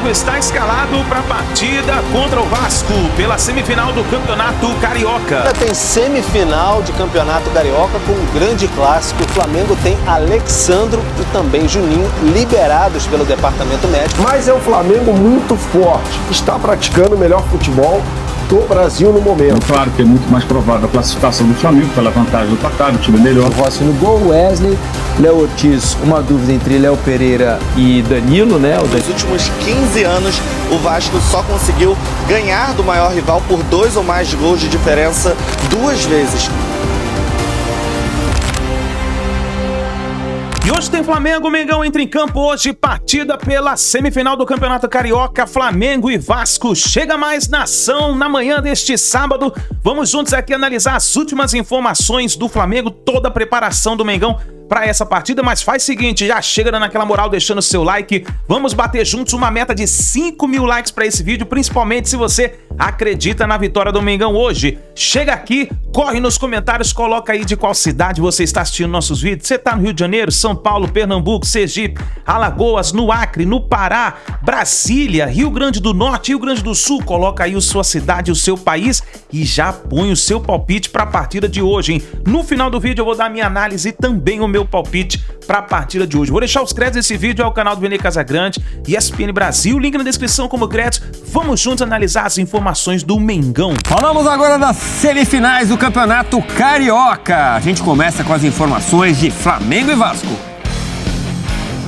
Flamengo está escalado para a partida contra o Vasco pela semifinal do Campeonato Carioca. Tem semifinal de Campeonato Carioca com um grande clássico. O Flamengo tem Alexandro e também Juninho liberados pelo departamento médico. Mas é um Flamengo muito forte, está praticando o melhor futebol do Brasil no momento. Claro que é muito mais provável a classificação do Flamengo pela vantagem do placar, o time melhor. Rossi no gol, Wesley, Léo Ortiz, uma dúvida entre Léo Pereira e Danilo, né? Nos últimos 15 anos, o Vasco só conseguiu ganhar do maior rival por 2 ou mais gols de diferença 2 vezes. E hoje tem Flamengo, Mengão entra em campo hoje, partida pela semifinal do Campeonato Carioca, Flamengo e Vasco. Chega mais na ação na manhã deste sábado. Vamos juntos aqui analisar as últimas informações do Flamengo, toda a preparação do Mengão para essa partida, mas faz o seguinte, já chega dando aquela moral, deixando o seu like, vamos bater juntos uma meta de 5 mil likes para esse vídeo, principalmente se você acredita na vitória do Mengão hoje. Chega aqui, corre nos comentários, coloca aí de qual cidade você está assistindo nossos vídeos. Você tá no Rio de Janeiro, São Paulo, Pernambuco, Sergipe, Alagoas, no Acre, no Pará, Brasília, Rio Grande do Norte, Rio Grande do Sul, coloca aí a sua cidade, o seu país e já põe o seu palpite para a partida de hoje, hein? No final do vídeo eu vou dar minha análise e também o meu palpite para a partida de hoje. Vou deixar os créditos desse vídeo ao canal do Vene Casagrande, ESPN Brasil, link na descrição como créditos. Vamos juntos analisar as informações do Mengão. Falamos agora das semifinais do Campeonato Carioca. A gente começa com as informações de Flamengo e Vasco.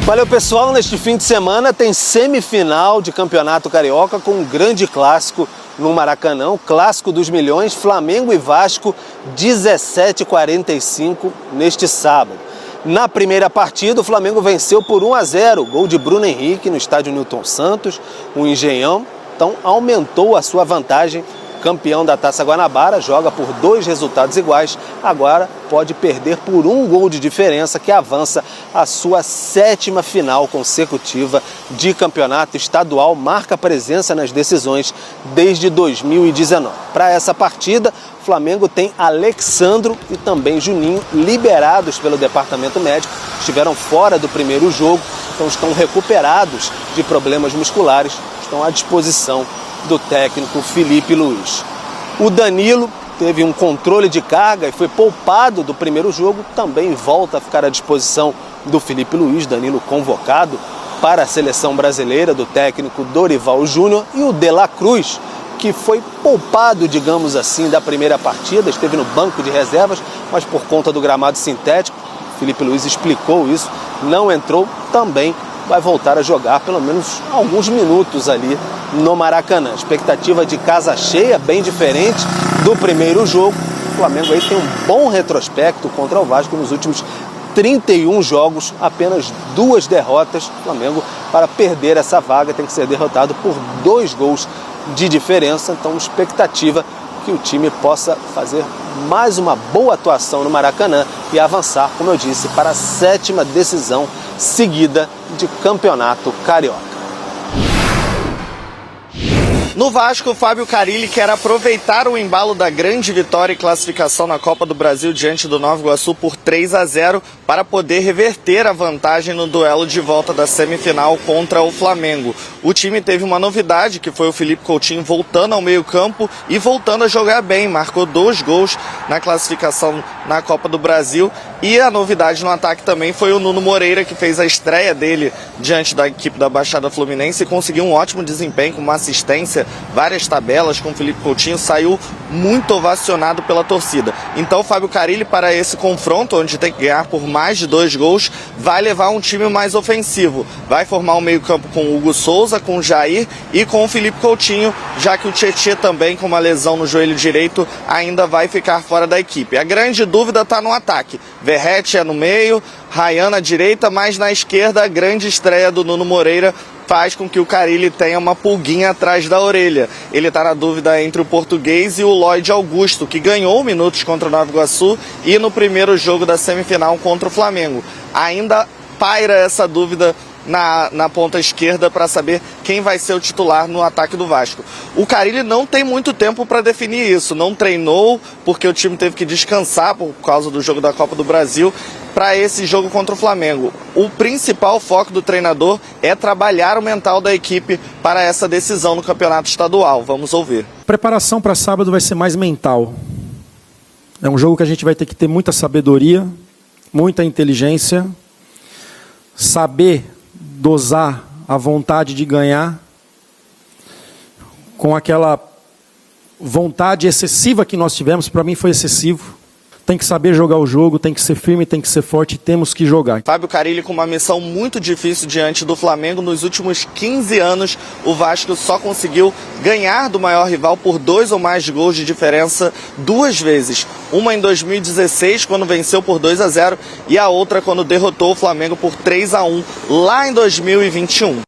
Valeu, pessoal. Neste fim de semana tem semifinal de Campeonato Carioca com um grande clássico no Maracanã, o Clássico dos Milhões, Flamengo e Vasco, 17h45 neste sábado. Na primeira partida, o Flamengo venceu por 1-0, gol de Bruno Henrique no estádio Newton Santos, um Engenhão, então aumentou a sua vantagem. Campeão da Taça Guanabara, joga por 2 resultados iguais, agora pode perder por 1 gol de diferença, que avança a sua 7ª final consecutiva de campeonato estadual, marca presença nas decisões desde 2019. Para essa partida, o Flamengo tem Alexandro e também Juninho liberados pelo departamento médico, estiveram fora do primeiro jogo, então estão recuperados de problemas musculares, estão à disposição do técnico Felipe Luiz. O Danilo teve um controle de carga e foi poupado do primeiro jogo, também volta a ficar à disposição do Felipe Luiz. Danilo convocado para a seleção brasileira do técnico Dorival Júnior, e o De La Cruz, que foi poupado, digamos assim, da primeira partida, esteve no banco de reservas, mas por conta do gramado sintético, Felipe Luiz explicou isso, não entrou, também vai voltar a jogar pelo menos alguns minutos ali no Maracanã. Expectativa de casa cheia, bem diferente do primeiro jogo. O Flamengo aí tem um bom retrospecto contra o Vasco nos últimos 31 jogos, apenas 2 derrotas. O Flamengo, para perder essa vaga, tem que ser derrotado por 2 gols de diferença. Então, expectativa que o time possa fazer mais uma boa atuação no Maracanã e avançar, como eu disse, para a 7ª decisão seguida de Campeonato Carioca. No Vasco, o Fábio Carille quer aproveitar o embalo da grande vitória e classificação na Copa do Brasil diante do Nova Iguaçu por 3-0 para poder reverter a vantagem no duelo de volta da semifinal contra o Flamengo. O time teve uma novidade, que foi o Felipe Coutinho voltando ao meio-campo e voltando a jogar bem. Marcou 2 gols na classificação na Copa do Brasil. E a novidade no ataque também foi o Nuno Moreira, que fez a estreia dele diante da equipe da Baixada Fluminense e conseguiu um ótimo desempenho com uma assistência, várias tabelas com o Felipe Coutinho, saiu muito ovacionado pela torcida. Então o Fábio Carille, para esse confronto, onde tem que ganhar por mais de 2 gols, vai levar um time mais ofensivo. Vai formar um meio-campo com o Hugo Souza, com o Jair e com o Felipe Coutinho, já que o Tietê também, com uma lesão no joelho direito, ainda vai ficar fora da equipe. A grande dúvida está no ataque. Verratti é no meio, Ryan à direita, mas na esquerda a grande estreia do Nuno Moreira faz com que o Carille tenha uma pulguinha atrás da orelha. Ele está na dúvida entre o português e o Lloyd Augusto, que ganhou minutos contra o Nova Iguaçu e no primeiro jogo da semifinal contra o Flamengo. Ainda paira essa dúvida na ponta esquerda para saber quem vai ser o titular no ataque do Vasco. O Carille não tem muito tempo para definir isso, não treinou porque o time teve que descansar por causa do jogo da Copa do Brasil para esse jogo contra o Flamengo. O principal foco do treinador é trabalhar o mental da equipe para essa decisão no campeonato estadual. Vamos ouvir. A preparação para sábado vai ser mais mental. É um jogo que a gente vai ter que ter muita sabedoria, muita inteligência, saber dosar a vontade de ganhar com aquela vontade excessiva que nós tivemos. Para mim foi excessivo. Tem que saber jogar o jogo, tem que ser firme, tem que ser forte, temos que jogar. Fábio Carille com uma missão muito difícil diante do Flamengo. Nos últimos 15 anos, o Vasco só conseguiu ganhar do maior rival por 2 ou mais gols de diferença 2 vezes. Uma em 2016, quando venceu por 2-0, e a outra quando derrotou o Flamengo por 3-1, lá em 2021.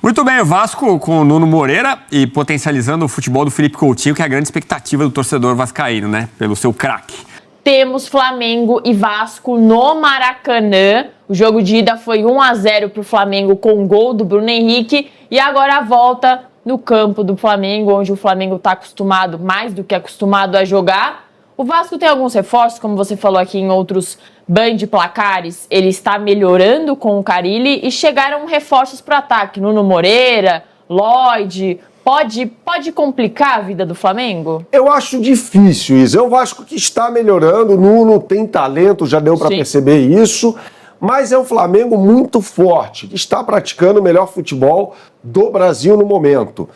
Muito bem, o Vasco com o Nuno Moreira e potencializando o futebol do Felipe Coutinho, que é a grande expectativa do torcedor vascaíno, né? Pelo seu craque. Temos Flamengo e Vasco no Maracanã. O jogo de ida foi 1-0 para o Flamengo com gol do Bruno Henrique. E agora a volta no campo do Flamengo, onde o Flamengo está acostumado, mais do que acostumado a jogar. O Vasco tem alguns reforços, como você falou aqui em outros Band placares, ele está melhorando com o Carille e chegaram reforços para o ataque. Nuno Moreira, Lloyd, pode complicar a vida do Flamengo? Eu acho difícil isso. É o Vasco que está melhorando, o Nuno tem talento, já deu para perceber isso, mas é um Flamengo muito forte, que está praticando o melhor futebol do Brasil no momento.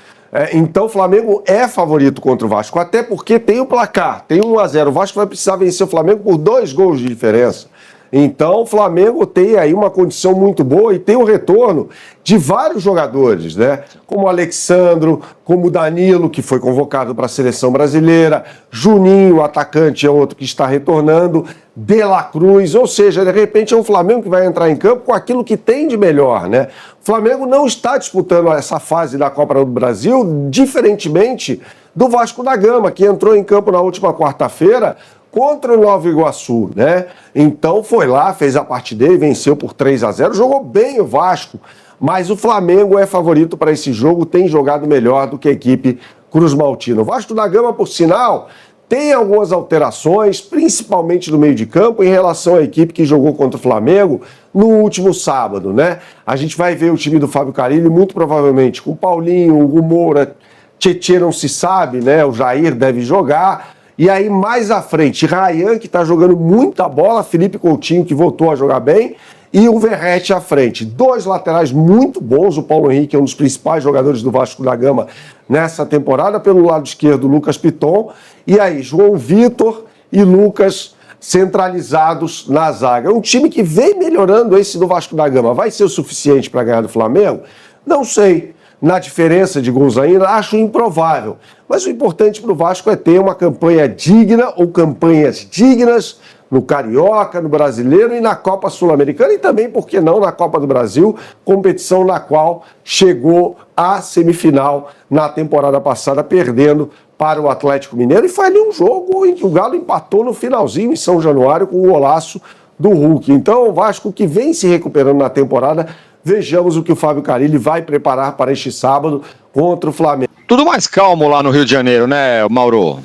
Então o Flamengo é favorito contra o Vasco, até porque tem o placar, tem 1-0. O Vasco vai precisar vencer o Flamengo por 2 gols de diferença. Então o Flamengo tem aí uma condição muito boa e tem o retorno de vários jogadores, né? Como o Alexandro, como o Danilo, que foi convocado para a seleção brasileira, Juninho, o atacante, é outro que está retornando, De La Cruz, ou seja, de repente é um Flamengo que vai entrar em campo com aquilo que tem de melhor, né? O Flamengo não está disputando essa fase da Copa do Brasil, diferentemente do Vasco da Gama, que entrou em campo na última quarta-feira contra o Nova Iguaçu, né? Então foi lá, fez a parte dele, venceu por 3-0, jogou bem o Vasco, mas o Flamengo é favorito para esse jogo, tem jogado melhor do que a equipe Cruz Maltina. O Vasco da Gama, por sinal, tem algumas alterações, principalmente no meio de campo, em relação à equipe que jogou contra o Flamengo no último sábado, né? A gente vai ver o time do Fábio Carille, muito provavelmente, com o Paulinho, o Moura, Tietê não se sabe, né? O Jair deve jogar. E aí, mais à frente, Ryan, que está jogando muita bola, Felipe Coutinho, que voltou a jogar bem, e o Verratti à frente. 2 laterais muito bons, o Paulo Henrique é um dos principais jogadores do Vasco da Gama nessa temporada, pelo lado esquerdo, Lucas Piton, e aí, João Vitor e Lucas centralizados na zaga. É um time que vem melhorando esse do Vasco da Gama. Vai ser o suficiente para ganhar do Flamengo? Não sei. Na diferença de gols ainda, acho improvável. Mas o importante para o Vasco é ter uma campanha digna ou campanhas dignas no Carioca, no Brasileiro e na Copa Sul-Americana e também, por que não, na Copa do Brasil, competição na qual chegou à semifinal na temporada passada, perdendo para o Atlético Mineiro. E foi ali um jogo em que o Galo empatou no finalzinho em São Januário com o golaço do Hulk. Então o Vasco, que vem se recuperando na temporada, vejamos o que o Fábio Carille vai preparar para este sábado contra o Flamengo. Tudo mais calmo lá no Rio de Janeiro, né, Mauro?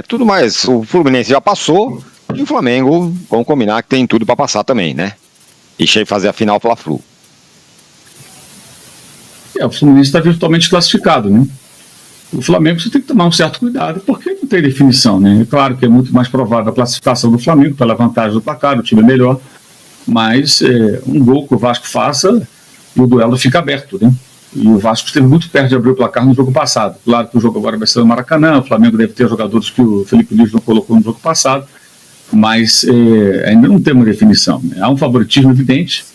Tudo mais. O Fluminense já passou e o Flamengo, vamos combinar que tem tudo para passar também, né? E fazer a final Fla-Flu. O Fluminense está virtualmente classificado, né? O Flamengo você tem que tomar um certo cuidado, porque não tem definição, né? É claro que é muito mais provável a classificação do Flamengo pela vantagem do placar, o time é melhor. Mas um gol que o Vasco faça e o duelo fica aberto, né? E o Vasco esteve muito perto de abrir o placar no jogo passado. Claro que o jogo agora vai ser no Maracanã, o Flamengo deve ter jogadores que o Felipe Luiz não colocou no jogo passado, mas ainda não tem uma definição, né? Há um favoritismo evidente,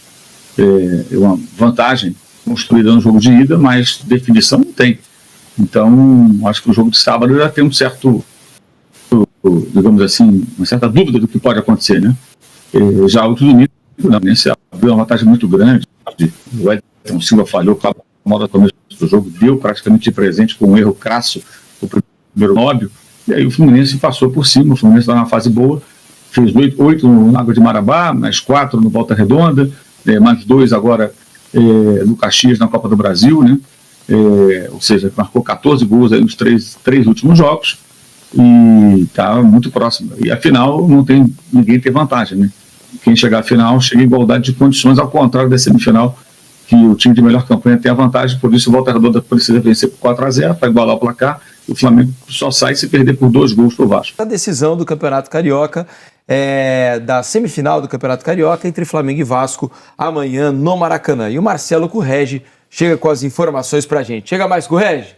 uma vantagem construída no jogo de ida, mas definição não tem. Então, acho que o jogo de sábado já tem um certo, digamos assim, uma certa dúvida do que pode acontecer, né? Já o domingo, não, abriu uma vantagem muito grande. O Edson Silva falhou com a moda no começo do jogo, deu praticamente de presente com um erro crasso o primeiro óbvio, e aí o Fluminense passou por cima. O Fluminense está numa fase boa, fez 8 no Água de Marabá, mais 4 no Volta Redonda, mais 2 agora no Caxias na Copa do Brasil, né? Ou seja, marcou 14 gols aí nos três últimos jogos e está muito próximo. E a final ninguém tem vantagem, né? Quem chegar à final chega em igualdade de condições, ao contrário da semifinal, que o time de melhor campanha tem a vantagem, por isso o Volta Redonda precisa vencer por 4-0 para igualar o placar, e o Flamengo só sai se perder por 2 gols para o Vasco. A decisão do Campeonato Carioca, da semifinal do Campeonato Carioca entre Flamengo e Vasco, amanhã no Maracanã. E o Marcelo Currege chega com as informações pra gente. Chega mais, Currege.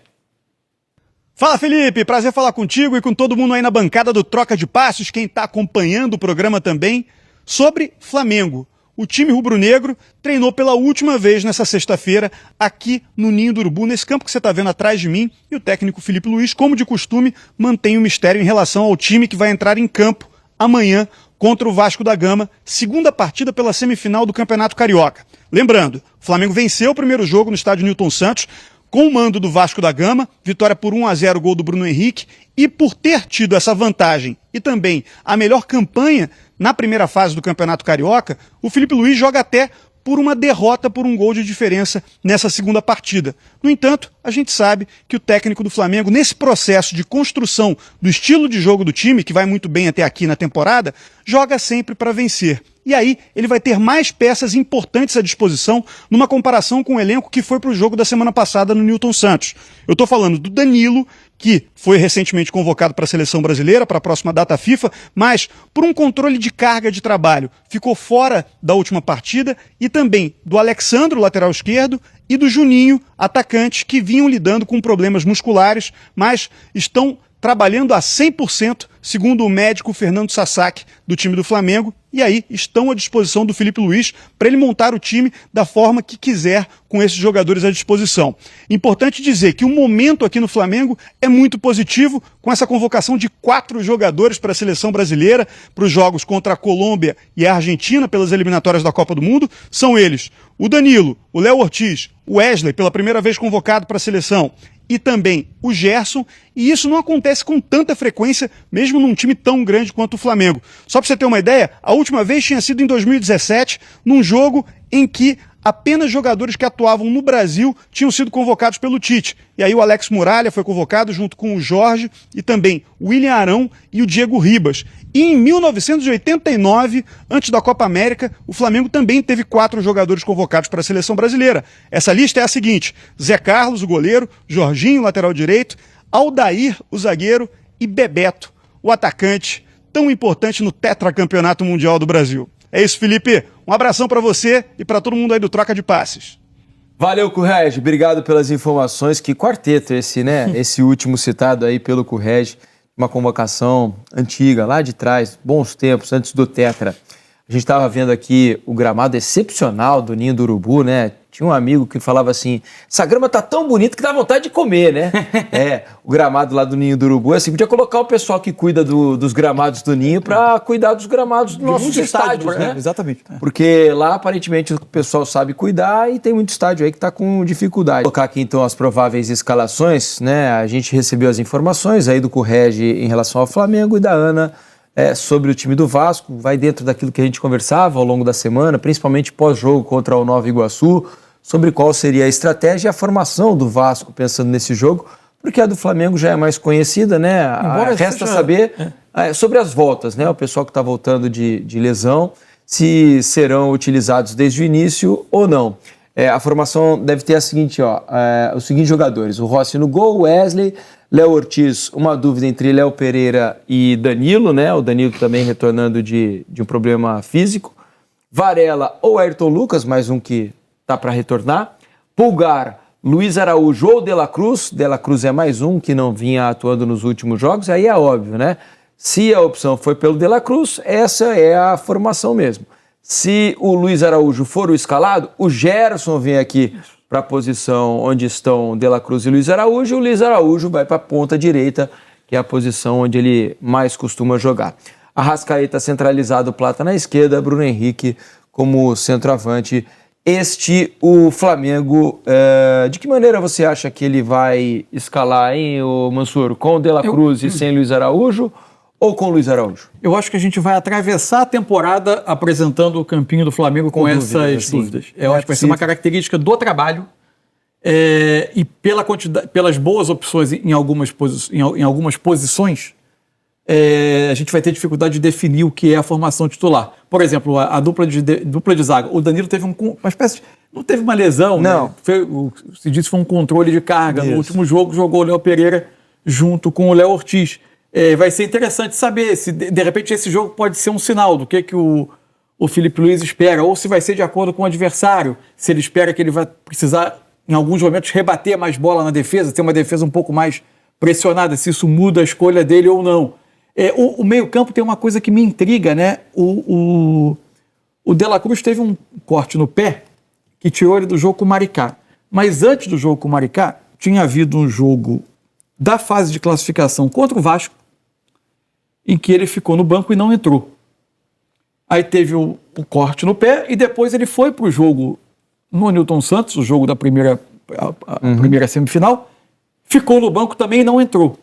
Fala, Felipe, prazer falar contigo e com todo mundo aí na bancada do Troca de Passos, quem está acompanhando o programa também, sobre Flamengo. O time rubro-negro treinou pela última vez nessa sexta-feira aqui no Ninho do Urubu, nesse campo que você está vendo atrás de mim, e o técnico Felipe Luiz, como de costume, mantém o mistério em relação ao time que vai entrar em campo amanhã contra o Vasco da Gama, segunda partida pela semifinal do Campeonato Carioca. Lembrando, o Flamengo venceu o primeiro jogo no estádio Newton Santos, com o mando do Vasco da Gama, vitória por 1-0, gol do Bruno Henrique, e por ter tido essa vantagem e também a melhor campanha na primeira fase do Campeonato Carioca, o Felipe Luiz joga até por uma derrota por 1 gol de diferença nessa segunda partida. No entanto, a gente sabe que o técnico do Flamengo, nesse processo de construção do estilo de jogo do time, que vai muito bem até aqui na temporada, joga sempre para vencer. E aí ele vai ter mais peças importantes à disposição numa comparação com o elenco que foi para o jogo da semana passada no Newton Santos. Eu estou falando do Danilo, que foi recentemente convocado para a seleção brasileira, para a próxima data FIFA, mas por um controle de carga de trabalho ficou fora da última partida, e também do Alexandro, lateral esquerdo, e do Juninho, atacante, que vinham lidando com problemas musculares, mas estão trabalhando a 100%, segundo o médico Fernando Sasaki, do time do Flamengo, e aí estão à disposição do Felipe Luiz para ele montar o time da forma que quiser com esses jogadores à disposição. Importante dizer que o momento aqui no Flamengo é muito positivo, com essa convocação de 4 jogadores para a seleção brasileira, para os jogos contra a Colômbia e a Argentina pelas eliminatórias da Copa do Mundo. São eles o Danilo, o Léo Ortiz, o Wesley, pela primeira vez convocado para a seleção, e também o Gerson, e isso não acontece com tanta frequência, mesmo num time tão grande quanto o Flamengo. Só para você ter uma ideia, a última vez tinha sido em 2017, num jogo em que apenas jogadores que atuavam no Brasil tinham sido convocados pelo Tite. E aí o Alex Muralha foi convocado junto com o Jorge e também o William Arão e o Diego Ribas. E em 1989, antes da Copa América, o Flamengo também teve 4 jogadores convocados para a seleção brasileira. Essa lista é a seguinte: Zé Carlos, o goleiro, Jorginho, lateral direito, Aldair, o zagueiro, e Bebeto, o atacante, tão importante no tetracampeonato mundial do Brasil. É isso, Felipe. Um abração para você e para todo mundo aí do Troca de Passes. Valeu, Currege. Obrigado pelas informações. Que quarteto esse, né? Esse último citado aí pelo Currege. Uma convocação antiga, lá de trás, bons tempos, antes do Tetra. A gente estava vendo aqui o gramado excepcional do Ninho do Urubu, né? Tinha um amigo que falava assim, essa grama tá tão bonita que dá vontade de comer, né? O gramado lá do Ninho do Urubu, assim, podia colocar o pessoal que cuida dos gramados do Ninho para cuidar dos gramados dos nossos estádios, né? Exatamente. Porque lá, aparentemente, o pessoal sabe cuidar e tem muito estádio aí que tá com dificuldade. Vou colocar aqui, então, as prováveis escalações, né? A gente recebeu as informações aí do Currege em relação ao Flamengo e da Ana sobre o time do Vasco. Vai dentro daquilo que a gente conversava ao longo da semana, principalmente pós-jogo contra o Nova Iguaçu, sobre qual seria a estratégia e a formação do Vasco pensando nesse jogo, porque a do Flamengo já é mais conhecida, né? Resta saber sobre as voltas, né? O pessoal que está voltando de lesão, se serão utilizados desde o início ou não. A formação deve ter os seguintes jogadores: o Rossi no gol, Wesley, Léo Ortiz, uma dúvida entre Léo Pereira e Danilo, né? O Danilo também retornando de um problema físico. Varela ou Ayrton Lucas, mais um que tá para retornar. Pulgar, Luiz Araújo ou De La Cruz. De La Cruz é mais um que não vinha atuando nos últimos jogos. Aí é óbvio, né? Se a opção foi pelo De La Cruz, essa é a formação mesmo. Se o Luiz Araújo for o escalado, o Gerson vem aqui para a posição onde estão De La Cruz e Luiz Araújo. O Luiz Araújo vai para a ponta direita, que é a posição onde ele mais costuma jogar. Arrascaeta centralizado, Plata na esquerda, Bruno Henrique como centroavante. O Flamengo, de que maneira você acha que ele vai escalar, hein, o Mansur? Com o De La Cruz e sem Luiz Araújo? ou com o Luiz Araújo? Eu acho que a gente vai atravessar a temporada apresentando o campinho do Flamengo com essas dúvidas. Eu acho que vai ser uma característica do trabalho e pelas boas opções em algumas posições, a gente vai ter dificuldade de definir o que é a formação titular. Por exemplo, a dupla de zaga. O Danilo teve uma espécie de... Não teve uma lesão, não. Né? Se disse que foi um controle de carga. Isso. No último jogo jogou o Léo Pereira junto com o Léo Ortiz. Vai ser interessante saber se, de repente, esse jogo pode ser um sinal do que o Felipe Luiz espera, ou se vai ser de acordo com o adversário, se ele espera que ele vai precisar, em alguns momentos, rebater mais bola na defesa, ter uma defesa um pouco mais pressionada, se isso muda a escolha dele ou não. O meio-campo tem uma coisa que me intriga, né? O De La Cruz teve um corte no pé que tirou ele do jogo com o Maricá. Mas antes do jogo com o Maricá, tinha havido um jogo da fase de classificação contra o Vasco, em que ele ficou no banco e não entrou. Aí teve o corte no pé e depois ele foi para o jogo no Newton Santos, o jogo da primeira semifinal, ficou no banco também e não entrou.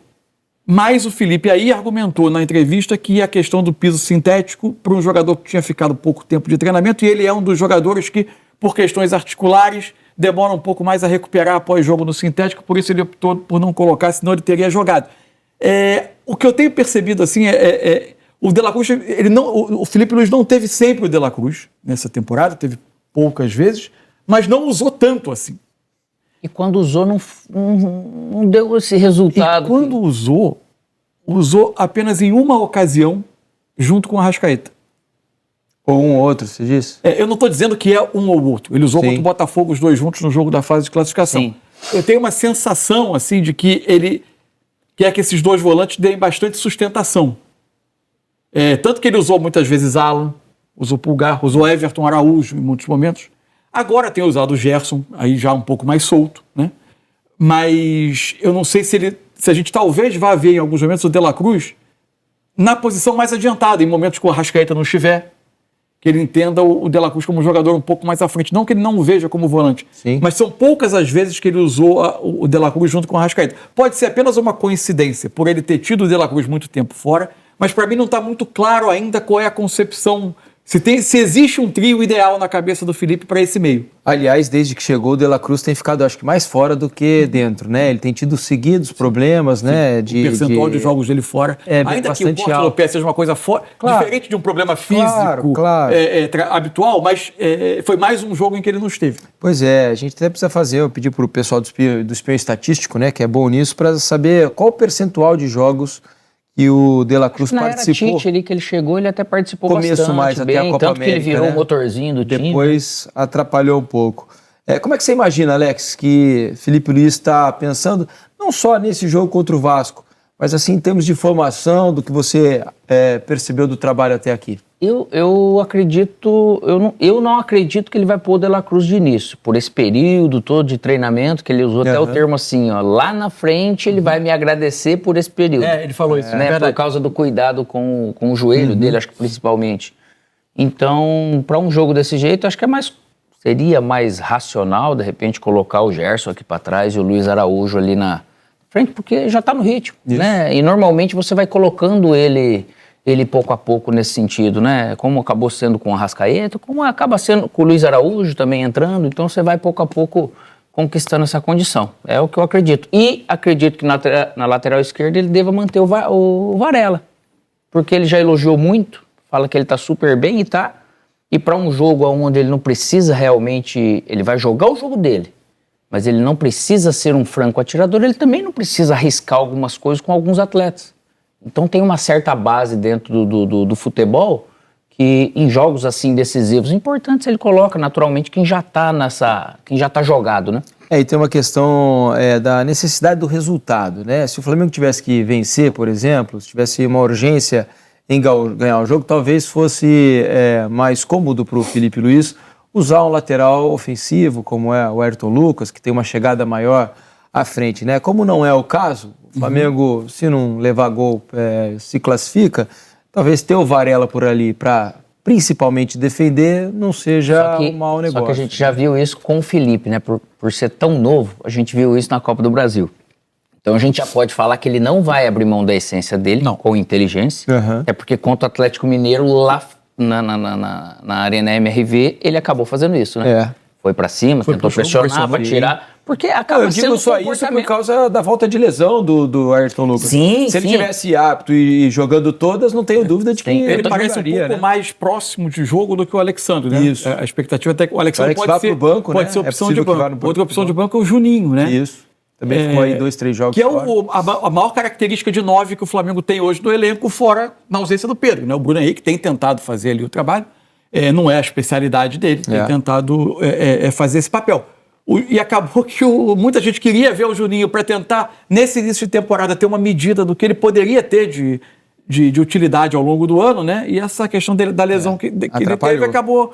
Mas o Felipe aí argumentou na entrevista que a questão do piso sintético para um jogador que tinha ficado pouco tempo de treinamento, e ele é um dos jogadores que, por questões articulares, demora um pouco mais a recuperar após jogo no sintético, por isso ele optou por não colocar, senão ele teria jogado. O que eu tenho percebido assim o De La Cruz, o Felipe Luiz não teve sempre o De La Cruz nessa temporada, teve poucas vezes, mas não usou tanto assim. E quando usou, não deu esse resultado. E quando usou apenas em uma ocasião, junto com o Arrascaeta. Ou um ou outro, você disse? Eu não estou dizendo que é um ou outro. Ele usou contra o Botafogo os dois juntos no jogo da fase de classificação. Sim. Eu tenho uma sensação assim, de que ele quer que esses dois volantes deem bastante sustentação. Tanto que ele usou muitas vezes Alan, usou Pulgar, usou Everton Araújo em muitos momentos. Agora tem usado o Gerson, aí já um pouco mais solto, né? Mas eu não sei se a gente talvez vá ver em alguns momentos o De La Cruz na posição mais adiantada, em momentos que o Arrascaeta não estiver, que ele entenda o De La Cruz como um jogador um pouco mais à frente. Não que ele não o veja como volante, mas são poucas as vezes que ele usou o De La Cruz junto com o Arrascaeta. Pode ser apenas uma coincidência, por ele ter tido o De La Cruz muito tempo fora, mas para mim não está muito claro ainda qual é a concepção, se existe um trio ideal na cabeça do Felipe para esse meio. Aliás, desde que chegou, o De La Cruz tem ficado, acho que, mais fora do que dentro, né? Ele tem tido seguidos problemas, né? O percentual de jogos dele fora, ainda que o corte no pé seja uma coisa diferente de um problema físico habitual, mas foi mais um jogo em que ele não esteve. Pois é, a gente até precisa eu pedi para o pessoal do espião estatístico, né, que é bom nisso, para saber qual o percentual de jogos que o De La Cruz participou. Na era Tite ali que ele chegou, ele até participou bastante mais até a Copa tanto América, que ele virou né? o motorzinho do time. Depois atrapalhou um pouco. Como é que você imagina, Alex, que Felipe Luiz está pensando não só nesse jogo contra o Vasco, mas assim em termos de formação, do que você percebeu do trabalho até aqui? Eu acredito, eu não acredito que ele vai pôr o De La Cruz de início, por esse período todo de treinamento, que ele usou até o termo assim, ó, lá na frente ele vai me agradecer por esse período. Ele falou isso, né? Por causa do cuidado com o joelho dele, acho que principalmente. Então, para um jogo desse jeito, acho que seria mais racional, de repente, colocar o Gerson aqui para trás e o Luiz Araújo ali na frente, porque já está no ritmo, né? E normalmente você vai colocando ele pouco a pouco nesse sentido, né? Como acabou sendo com o Arrascaeta, como acaba sendo com o Luiz Araújo também entrando, então você vai pouco a pouco conquistando essa condição. É o que eu acredito. E acredito que na lateral esquerda ele deva manter o Varela, porque ele já elogiou muito, fala que ele está super bem e tá. E para um jogo onde ele não precisa realmente, ele vai jogar o jogo dele, mas ele não precisa ser um franco atirador, ele também não precisa arriscar algumas coisas com alguns atletas. Então tem uma certa base dentro do futebol que em jogos assim decisivos importantes ele coloca naturalmente quem já está jogado, né? E tem uma questão da necessidade do resultado, né? Se o Flamengo tivesse que vencer, por exemplo, se tivesse uma urgência em ganhar o jogo, talvez fosse mais cômodo para o Felipe Luiz usar um lateral ofensivo, como é o Ayrton Lucas, que tem uma chegada maior à frente, né? Como não é o caso, o Flamengo, se não levar gol, se classifica, talvez ter o Varela por ali para principalmente defender não seja um mau negócio. Só que a gente já viu isso com o Felipe, né? Por ser tão novo, a gente viu isso na Copa do Brasil. Então a gente já pode falar que ele não vai abrir mão da essência dele com inteligência. É porque contra o Atlético Mineiro lá na Arena MRV ele acabou fazendo isso, né? Foi pra cima, tentou pressionar, pra tirar. Porque acaba sendo. Eu digo só isso por causa da volta de lesão do Ayrton Lucas. Sim, Se ele tivesse apto e jogando todas, não tenho dúvida de que ele parece um pouco mais próximo de jogo do que o Alexandre, né? Isso. A expectativa até que o Alexandre pode ser, pro banco, pode ser opção de banco. Outra opção de banco é o Juninho, né? Isso. Também ficou aí 2, 3 jogos. Que é a maior característica de 9 que o Flamengo tem hoje no elenco, fora na ausência do Pedro, né? O Bruno Henrique tem tentado fazer ali o trabalho, não é a especialidade dele, tem tentado fazer esse papel. E acabou que muita gente queria ver o Juninho para tentar, nesse início de temporada, ter uma medida do que ele poderia ter de utilidade ao longo do ano, né? E essa questão da lesão que ele teve acabou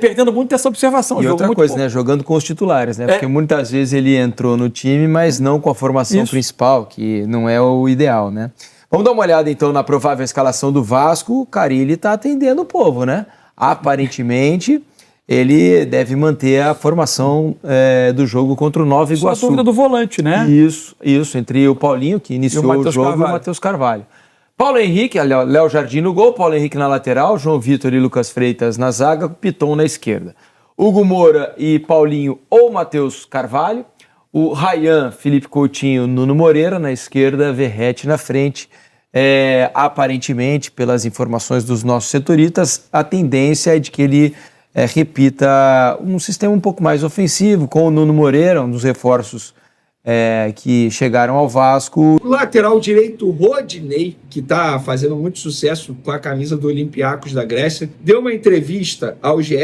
perdendo muito essa observação. E outra coisa, né? Jogando com os titulares, né? Porque muitas vezes ele entrou no time, mas não com a formação principal, que não é o ideal, né? Vamos dar uma olhada, então, na provável escalação do Vasco. O Carille está atendendo o povo, né? Aparentemente, ele deve manter a formação do jogo contra o Nova Iguaçu. Só a dúvida do volante, né? Isso, entre o Paulinho, que iniciou o jogo, e o Matheus Carvalho. Paulo Henrique, Léo Jardim no gol, Paulo Henrique na lateral, João Vitor e Lucas Freitas na zaga, Piton na esquerda. Hugo Moura e Paulinho ou Matheus Carvalho, o Ryan, Felipe Coutinho, Nuno Moreira na esquerda, Verratti na frente. Aparentemente, pelas informações dos nossos setoristas, a tendência é de que ele repita um sistema um pouco mais ofensivo, com o Nuno Moreira, um dos reforços que chegaram ao Vasco. O lateral direito, Rodinei, que está fazendo muito sucesso com a camisa do Olympiacos da Grécia, deu uma entrevista ao GE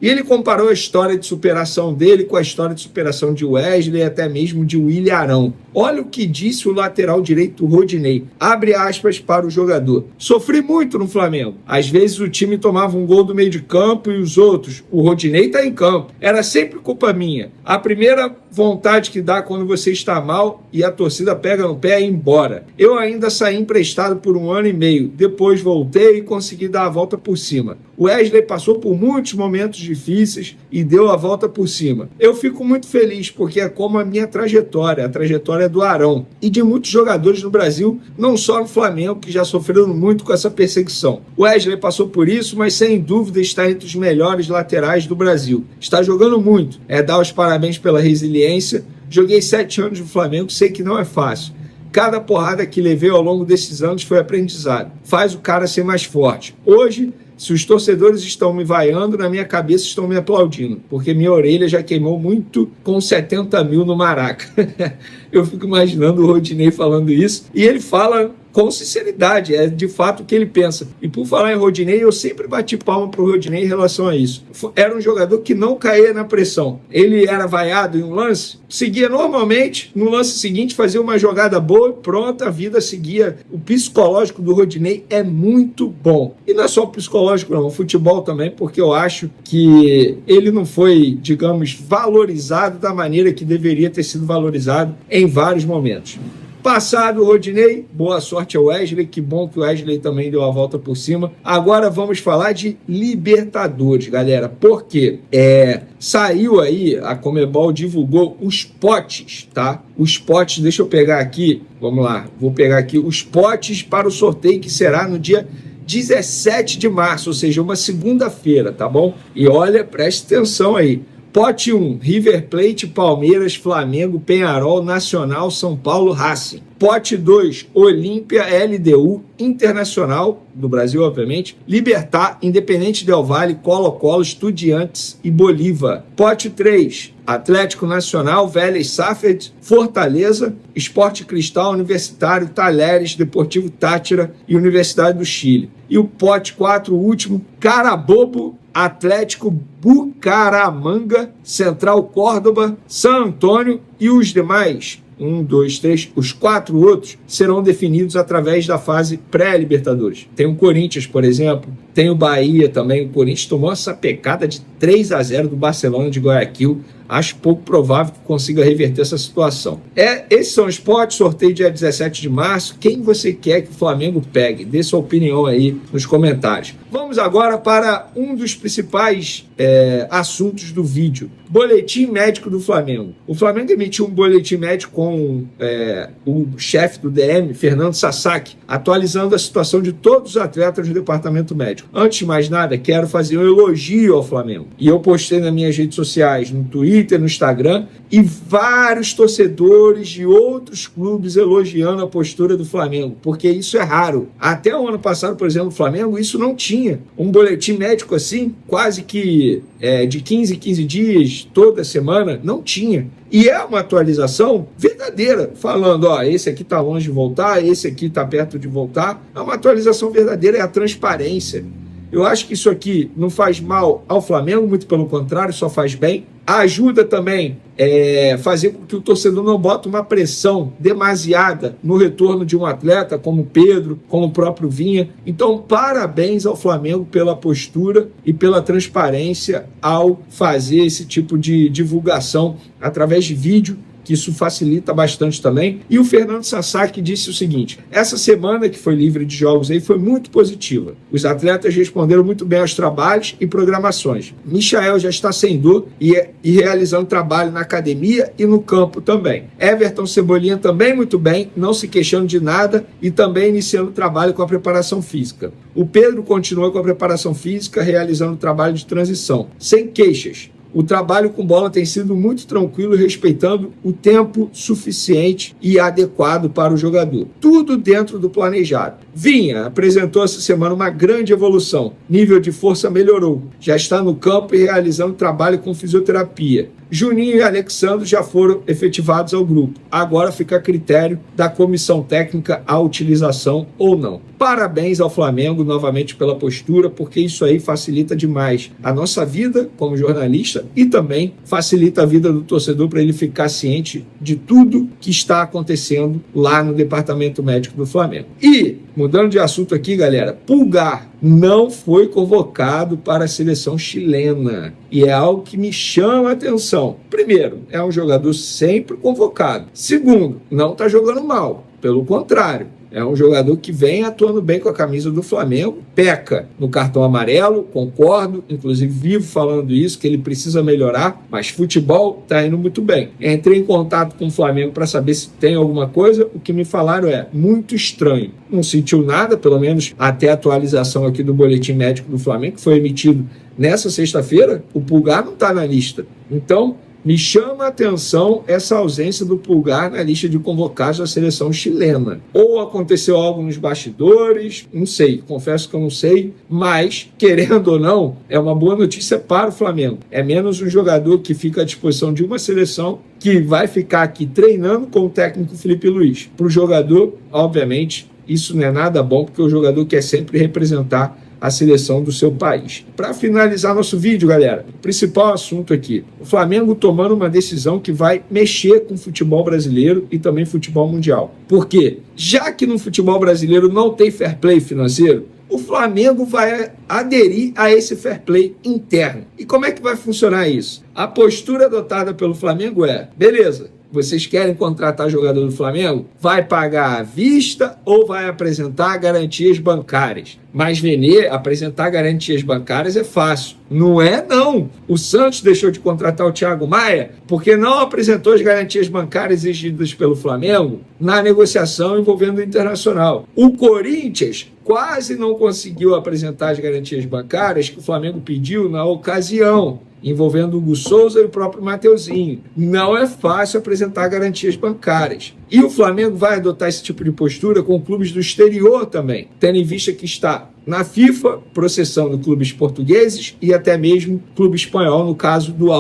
e ele comparou a história de superação dele com a história de superação de Wesley e até mesmo de Willian Arão. Olha o que disse o lateral direito Rodinei. Abre aspas para o jogador. Sofri muito no Flamengo. Às vezes o time tomava um gol do meio de campo e os outros. O Rodinei está em campo. Era sempre culpa minha. A primeira vontade que dá quando você está mal e a torcida pega no pé é ir embora. Eu ainda saí emprestado por 1 ano e meio. Depois voltei e consegui dar a volta por cima. O Wesley passou por muitos momentos difíceis e deu a volta por cima. Eu fico muito feliz porque é como a minha trajetória, a trajetória do Arão e de muitos jogadores no Brasil, não só no Flamengo, que já sofreram muito com essa perseguição. O Wesley passou por isso, mas sem dúvida está entre os melhores laterais do Brasil. Está jogando muito. Dar os parabéns pela resiliência. Joguei 7 anos no Flamengo, sei que não é fácil. Cada porrada que levei ao longo desses anos foi aprendizado. Faz o cara ser mais forte. Hoje, se os torcedores estão me vaiando, na minha cabeça estão me aplaudindo, porque minha orelha já queimou muito com 70 mil no Maraca. Eu fico imaginando o Rodinei falando isso, e ele fala com sinceridade, é de fato o que ele pensa. E por falar em Rodinei, eu sempre bati palma pro Rodinei em relação a isso. Era um jogador que não caía na pressão. Ele era vaiado em um lance, seguia normalmente, no lance seguinte fazia uma jogada boa e pronto, a vida seguia. O psicológico do Rodinei é muito bom. E não é só o psicológico não, o futebol também, porque eu acho que ele não foi, digamos, valorizado da maneira que deveria ter sido valorizado em vários momentos. Passado o Rodinei, boa sorte ao Wesley, que bom que o Wesley também deu a volta por cima. Agora vamos falar de Libertadores, galera, porque saiu aí, a Conmebol divulgou os potes, tá? Os potes, deixa eu pegar aqui, vamos lá, vou pegar aqui os potes para o sorteio que será no dia 17 de março, ou seja, uma segunda-feira, tá bom? E olha, preste atenção aí. Pote 1, River Plate, Palmeiras, Flamengo, Peñarol, Nacional, São Paulo, Racing. Pote 2, Olímpia, LDU, Internacional, do Brasil, obviamente, Libertad, Independente Del Valle, Colo-Colo, Estudiantes e Bolívar. Pote 3, Atlético Nacional, Vélez Sarsfield, Fortaleza, Sport Cristal, Universitário, Talheres, Deportivo Táchira e Universidade do Chile. E o pote 4, o último, Carabobo, Atlético Bucaramanga, Central Córdoba, San Antônio e os demais, 1, 2, 3, os 4 outros serão definidos através da fase pré-Libertadores. Tem o Corinthians, por exemplo, tem o Bahia também. O Corinthians tomou essa pecada de 3-0 do Barcelona de Guayaquil. acho pouco provável que consiga reverter essa situação. Esses são os potes, sorteio dia 17 de março. Quem você quer que o Flamengo pegue? Dê sua opinião aí nos comentários. Vamos agora para um dos principais assuntos do vídeo. Boletim médico do Flamengo. O Flamengo emitiu um boletim médico com o chefe do DM, Fernando Sasaki, atualizando a situação de todos os atletas do departamento médico. Antes de mais nada, quero fazer um elogio ao Flamengo. E eu postei nas minhas redes sociais, no Twitter, no Instagram, e vários torcedores de outros clubes elogiando a postura do Flamengo, porque isso é raro. Até o ano passado, por exemplo, o Flamengo, isso não tinha. Um boletim médico assim, quase que de 15 em 15 dias, toda semana, não tinha. E é uma atualização verdadeira, falando, esse aqui está longe de voltar, esse aqui está perto de voltar. É uma atualização verdadeira, é a transparência. Eu acho que isso aqui não faz mal ao Flamengo, muito pelo contrário, só faz bem. Ajuda também fazer com que o torcedor não bote uma pressão demasiada no retorno de um atleta como o Pedro, como o próprio Vinha. Então, parabéns ao Flamengo pela postura e pela transparência ao fazer esse tipo de divulgação através de vídeo, que isso facilita bastante também. E o Fernando Sasaki disse o seguinte: essa semana que foi livre de jogos aí foi muito positiva. Os atletas responderam muito bem aos trabalhos e programações. Michael já está sem dor e realizando trabalho na academia e no campo também. Everton Cebolinha também muito bem, não se queixando de nada e também iniciando trabalho com a preparação física. O Pedro continua com a preparação física, realizando trabalho de transição, sem queixas. O trabalho com bola tem sido muito tranquilo, respeitando o tempo suficiente e adequado para o jogador. Tudo dentro do planejado. Vinha apresentou essa semana uma grande evolução. Nível de força melhorou. Já está no campo e realizando trabalho com fisioterapia. Juninho e Alexandre já foram efetivados ao grupo. Agora fica a critério da comissão técnica a utilização ou não. Parabéns ao Flamengo novamente pela postura, porque isso aí facilita demais a nossa vida como jornalista e também facilita a vida do torcedor para ele ficar ciente de tudo que está acontecendo lá no departamento médico do Flamengo. E, mudando de assunto aqui, galera, Pulgar não foi convocado para a seleção chilena. E é algo que me chama a atenção. Primeiro, é um jogador sempre convocado. Segundo, não está jogando mal. Pelo contrário, é um jogador que vem atuando bem com a camisa do Flamengo, peca no cartão amarelo, concordo, inclusive vivo falando isso, que ele precisa melhorar, mas futebol está indo muito bem. Entrei em contato com o Flamengo para saber se tem alguma coisa, o que me falaram é muito estranho. Não sentiu nada, pelo menos até a atualização aqui do boletim médico do Flamengo, que foi emitido nessa sexta-feira, o Pulgar não está na lista. Então, me chama a atenção essa ausência do Pulgar na lista de convocados da seleção chilena. Ou aconteceu algo nos bastidores, não sei, confesso que eu não sei, mas, querendo ou não, é uma boa notícia para o Flamengo. É menos um jogador que fica à disposição de uma seleção que vai ficar aqui treinando com o técnico Felipe Luiz. Para o jogador, obviamente, isso não é nada bom, porque o jogador quer sempre representar a seleção do seu país. Para finalizar nosso vídeo, galera, o principal assunto aqui, o Flamengo tomando uma decisão que vai mexer com o futebol brasileiro e também futebol mundial. Por quê? Já que no futebol brasileiro não tem fair play financeiro, o Flamengo vai aderir a esse fair play interno. E como é que vai funcionar isso? A postura adotada pelo Flamengo é, beleza, vocês querem contratar jogador do Flamengo? Vai pagar à vista ou vai apresentar garantias bancárias? Mas, Vene, apresentar garantias bancárias é fácil. Não é, não. O Santos deixou de contratar o Thiago Maia porque não apresentou as garantias bancárias exigidas pelo Flamengo na negociação envolvendo o Internacional. O Corinthians quase não conseguiu apresentar as garantias bancárias que o Flamengo pediu na ocasião, envolvendo o Hugo Souza e o próprio Mateuzinho. Não é fácil apresentar garantias bancárias. E o Flamengo vai adotar esse tipo de postura com clubes do exterior também, tendo em vista que está na FIFA processando clubes portugueses e até mesmo clube espanhol, no caso do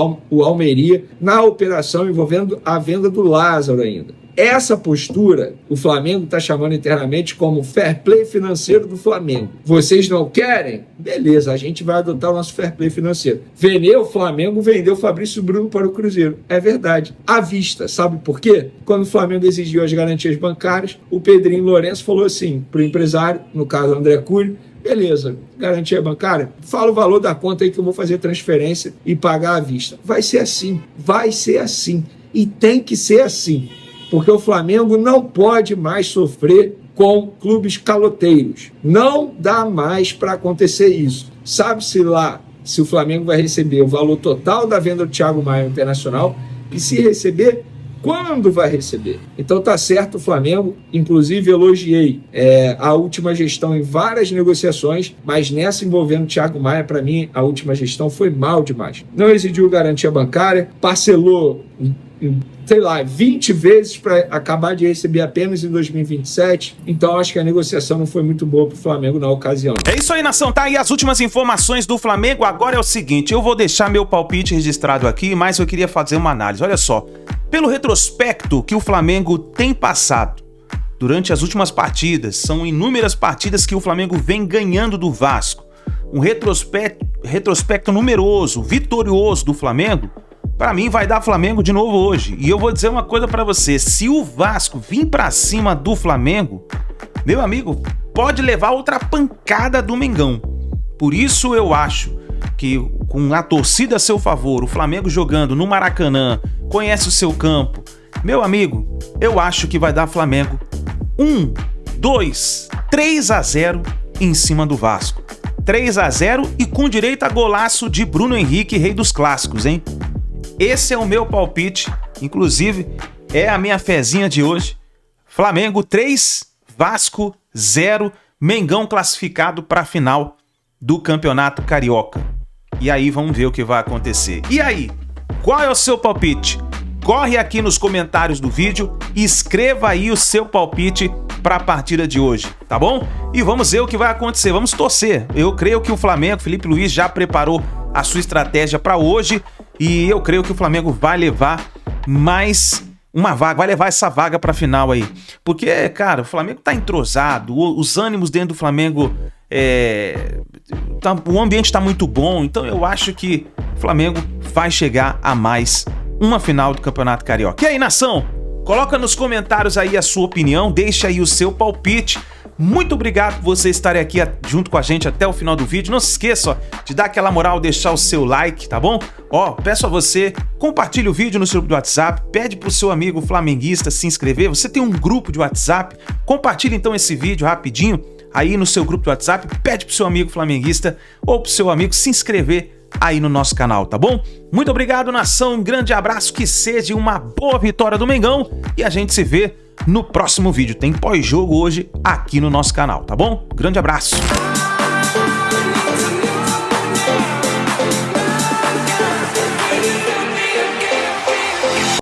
Almeria, na operação envolvendo a venda do Lázaro ainda. Essa postura, o Flamengo está chamando internamente como fair play financeiro do Flamengo. Vocês não querem? Beleza, a gente vai adotar o nosso fair play financeiro. O Flamengo vendeu o Fabrício Bruno para o Cruzeiro. É verdade. À vista. Sabe por quê? Quando o Flamengo exigiu as garantias bancárias, o Pedrinho Lourenço falou assim para o empresário, no caso André Cury, Beleza, garantia bancária, fala o valor da conta aí que eu vou fazer transferência e pagar à vista. Vai ser assim, e tem que ser assim, porque o Flamengo não pode mais sofrer com clubes caloteiros. Não dá mais para acontecer isso. Sabe-se lá se o Flamengo vai receber o valor total da venda do Thiago Maia Internacional e se receber, quando vai receber. Então tá certo o Flamengo, inclusive elogiei a última gestão em várias negociações, mas nessa envolvendo o Thiago Maia, para mim, a última gestão foi mal demais. Não exigiu garantia bancária, parcelou, sei lá, 20 vezes para acabar de receber apenas em 2027. Então acho que a negociação não foi muito boa para o Flamengo na ocasião. É isso aí, nação, tá? E as últimas informações do Flamengo agora é o seguinte, eu vou deixar meu palpite registrado aqui, mas eu queria fazer uma análise. Olha só, pelo retrospecto que o Flamengo tem passado durante as últimas partidas, são inúmeras partidas que o Flamengo vem ganhando do Vasco. Um retrospecto numeroso, vitorioso do Flamengo, pra mim vai dar Flamengo de novo hoje. E eu vou dizer uma coisa pra você, se o Vasco vir pra cima do Flamengo, meu amigo, pode levar outra pancada do Mengão. Por isso eu acho que com a torcida a seu favor, o Flamengo jogando no Maracanã, conhece o seu campo, meu amigo, eu acho que vai dar Flamengo 1, 2, 3-0 em cima do Vasco. 3-0 e com direito a golaço de Bruno Henrique, rei dos clássicos, hein? Esse é o meu palpite, inclusive é a minha fezinha de hoje. Flamengo 3, Vasco 0, Mengão classificado para a final do Campeonato Carioca. E aí vamos ver o que vai acontecer. E aí, qual é o seu palpite? Corre aqui nos comentários do vídeo e escreva aí o seu palpite para a partida de hoje, tá bom? E vamos ver o que vai acontecer, vamos torcer. Eu creio que o Flamengo, Felipe Luiz já preparou a sua estratégia para hoje e eu creio que o Flamengo vai levar mais uma vaga, vai levar essa vaga para a final aí. Porque, cara, o Flamengo tá entrosado, os ânimos dentro do Flamengo, o ambiente tá muito bom, então eu acho que o Flamengo vai chegar a mais uma final do Campeonato Carioca. E aí, nação? Coloca nos comentários aí a sua opinião, deixa aí o seu palpite. Muito obrigado por você estar aqui junto com a gente até o final do vídeo. Não se esqueça de dar aquela moral, deixar o seu like, tá bom? Peço a você, compartilhe o vídeo no seu grupo do WhatsApp, pede pro seu amigo flamenguista se inscrever. Você tem um grupo de WhatsApp, compartilhe então esse vídeo rapidinho aí no seu grupo do WhatsApp, pede pro seu amigo flamenguista ou pro seu amigo se inscrever aí no nosso canal, tá bom? Muito obrigado, nação, um grande abraço, que seja uma boa vitória do Mengão e a gente se vê no próximo vídeo. Tem pós-jogo hoje aqui no nosso canal, tá bom? Grande abraço!